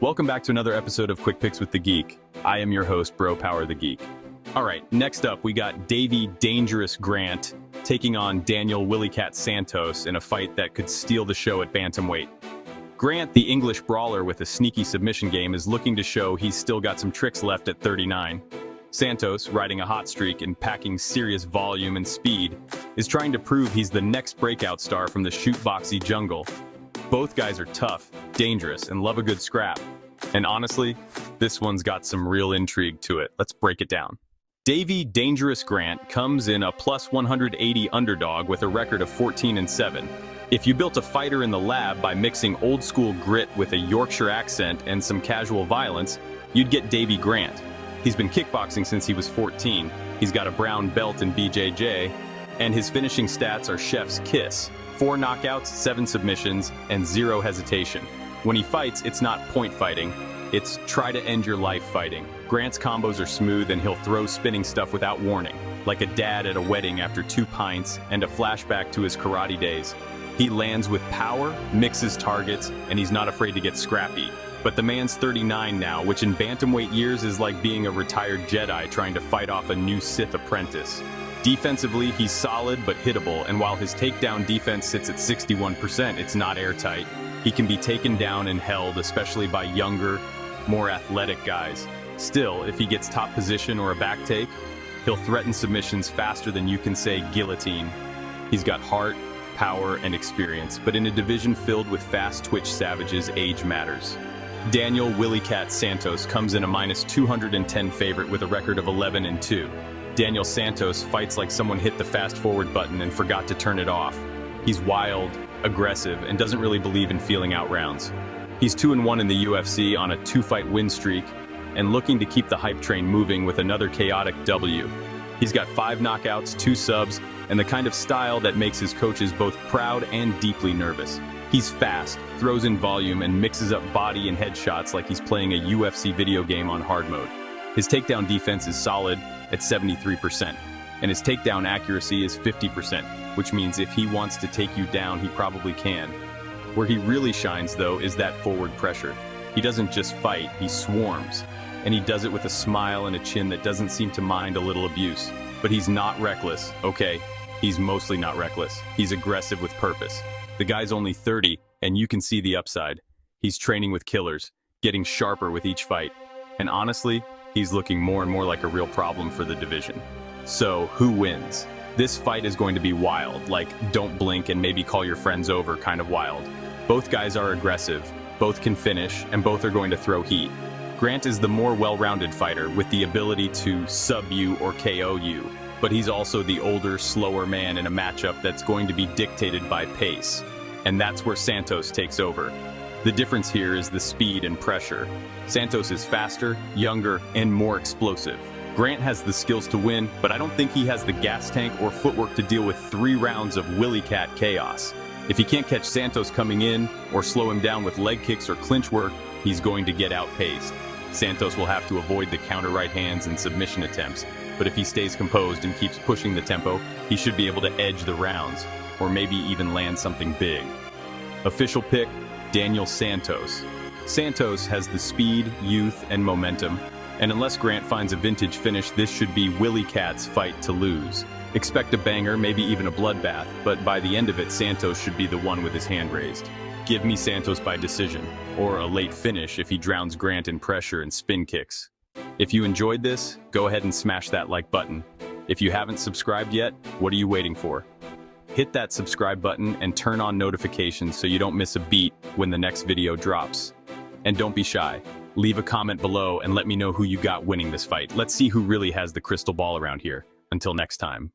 Welcome back to another episode of Quick Picks with the Geek. I am your host, Bro Power the Geek. All right, next up, we got Davey Dangerous Grant taking on Daniel Willy Cat Santos in a fight that could steal the show at bantamweight. Grant, the English brawler with a sneaky submission game, is looking to show he's still got some tricks left at 39. Santos, riding a hot streak and packing serious volume and speed, is trying to prove he's the next breakout star from the shootboxy jungle. Both guys are tough, dangerous, and love a good scrap. And honestly, this one's got some real intrigue to it. Let's break it down. Davey Dangerous Grant comes in a plus 180 underdog with a record of 14-7. If you built a fighter in the lab by mixing old school grit with a Yorkshire accent and some casual violence, you'd get Davey Grant. He's been kickboxing since he was 14. He's got a brown belt in BJJ, and his finishing stats are chef's kiss. 4 knockouts, 7 submissions, and 0 hesitation. When he fights, it's not point fighting, it's try to end your life fighting. Grant's combos are smooth and he'll throw spinning stuff without warning, like a dad at a wedding after 2 pints and a flashback to his karate days. He lands with power, mixes targets, and he's not afraid to get scrappy. But the man's 39 now, which in bantamweight years is like being a retired Jedi trying to fight off a new Sith apprentice. Defensively, he's solid but hittable, and while his takedown defense sits at 61%, it's not airtight. He can be taken down and held, especially by younger, more athletic guys. Still, if he gets top position or a back take, he'll threaten submissions faster than you can say guillotine. He's got heart, power, and experience, but in a division filled with fast twitch savages, age matters. Daniel Willy Cat Santos comes in a minus 210 favorite with a record of 11-2. Daniel Santos fights like someone hit the fast forward button and forgot to turn it off. He's wild, aggressive, and doesn't really believe in feeling out rounds. He's 2-1 in the UFC on a 2-fight win streak and looking to keep the hype train moving with another chaotic W. He's got 5 knockouts, 2 subs, and the kind of style that makes his coaches both proud and deeply nervous. He's fast, throws in volume, and mixes up body and head shots like he's playing a UFC video game on hard mode. His takedown defense is solid at 73%, and his takedown accuracy is 50%, which means if he wants to take you down, he probably can. Where he really shines, though, is that forward pressure. He doesn't just fight, he swarms, and he does it with a smile and a chin that doesn't seem to mind a little abuse. But he's not reckless, okay? He's mostly not reckless. He's aggressive with purpose. The guy's only 30, and you can see the upside. He's training with killers, getting sharper with each fight. And honestly, he's looking more and more like a real problem for the division. So, who wins? This fight is going to be wild, like don't blink and maybe call your friends over kind of wild. Both guys are aggressive, both can finish, and both are going to throw heat. Grant is the more well-rounded fighter with the ability to sub you or KO you, but he's also the older, slower man in a matchup that's going to be dictated by pace. And that's where Santos takes over. The difference here is the speed and pressure. Santos is faster, younger, and more explosive. Grant has the skills to win, but I don't think he has the gas tank or footwork to deal with 3 rounds of Willy Cat chaos. If he can't catch Santos coming in, or slow him down with leg kicks or clinch work, he's going to get outpaced. Santos will have to avoid the counter right hands and submission attempts, but if he stays composed and keeps pushing the tempo, he should be able to edge the rounds, or maybe even land something big. Official pick, Daniel Santos. Santos has the speed, youth, and momentum, and unless Grant finds a vintage finish, this should be Willy Cat's fight to lose. Expect a banger, maybe even a bloodbath, but by the end of it, Santos should be the one with his hand raised. Give me Santos by decision, or a late finish if he drowns Grant in pressure and spin kicks. If you enjoyed this, go ahead and smash that like button. If you haven't subscribed yet, what are you waiting for? Hit that subscribe button and turn on notifications so you don't miss a beat when the next video drops. And don't be shy. Leave a comment below and let me know who you got winning this fight. Let's see who really has the crystal ball around here. Until next time.